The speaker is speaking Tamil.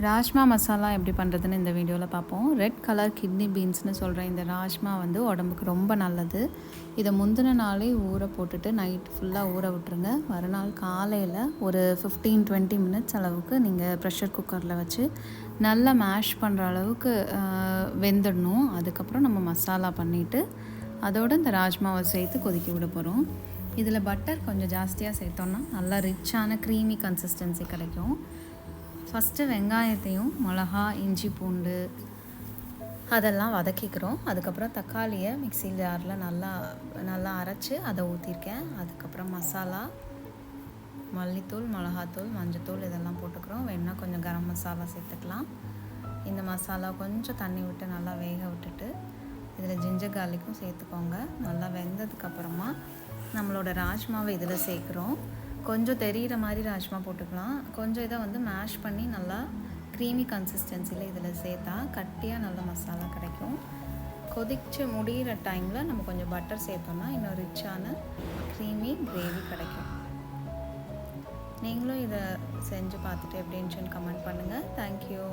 ராஜ்மா மசாலா எப்படி பண்ணுறதுன்னு இந்த வீடியோவில் பார்ப்போம். ரெட் கலர் கிட்னி பீன்ஸ்னு சொல்கிற இந்த ராஜ்மா வந்து உடம்புக்கு ரொம்ப நல்லது. இதை முந்தின நாளே ஊற போட்டுட்டு நைட் ஃபுல்லாக ஊற விட்டுருங்க. மறுநாள் காலையில் ஒரு 15-20 மினிட்ஸ் அளவுக்கு நீங்கள் ப்ரெஷர் குக்கரில் வச்சு நல்லா மேஷ் பண்ணுற அளவுக்கு வெந்துடணும். அதுக்கப்புறம் நம்ம மசாலா பண்ணிவிட்டு அதோடு இந்த ராஜ்மாவை சேர்த்து கொதிக்க விட போகிறோம். இதில் பட்டர் கொஞ்சம் ஜாஸ்தியாக சேர்த்தோன்னா நல்லா ரிச்சான க்ரீமி கன்சிஸ்டன்சி கிடைக்கும். ஃபஸ்ட்டு வெங்காயத்தையும் மிளகா, இஞ்சி, பூண்டு அதெல்லாம் வதக்கிக்கிறோம். அதுக்கப்புறம் தக்காளியை மிக்ஸி ஜாரில் நல்லா அரைச்சி அதை ஊற்றிருக்கேன். அதுக்கப்புறம் மசாலா, மல்லித்தூள், மிளகாத்தூள், மஞ்சத்தூள் இதெல்லாம் போட்டுக்கிறோம். வேணுன்னா கொஞ்சம் கரம் மசாலா சேர்த்துக்கலாம். இந்த மசாலா கொஞ்சம் தண்ணி விட்டு நல்லா வேக விட்டுட்டு இதில் ஜிஞ்சர் கார்லிக்கும் சேர்த்துக்கோங்க. நல்லா வெந்ததுக்கப்புறமா நம்மளோட ராஜ்மாவை இதில் சேர்க்குறோம். கொஞ்சம் தெரிகிற மாதிரி ராஜ்மா போட்டுக்கலாம். கொஞ்சம் இதை வந்து மேஷ் பண்ணி நல்லா க்ரீமி கன்சிஸ்டன்சியில் இதில் சேர்த்தா கட்டியாக நல்ல மசாலா கிடைக்கும். கொதிச்சு முடிகிற டைமில் நம்ம கொஞ்சம் பட்டர் சேர்த்தோம்னா இன்னும் ரிச்சான க்ரீமி கிரேவி கிடைக்கும். நீங்களும் இதை செஞ்சு பார்த்துட்டு எப்படி இருந்துச்சுன்னு கமெண்ட் பண்ணுங்கள். தேங்க்யூ.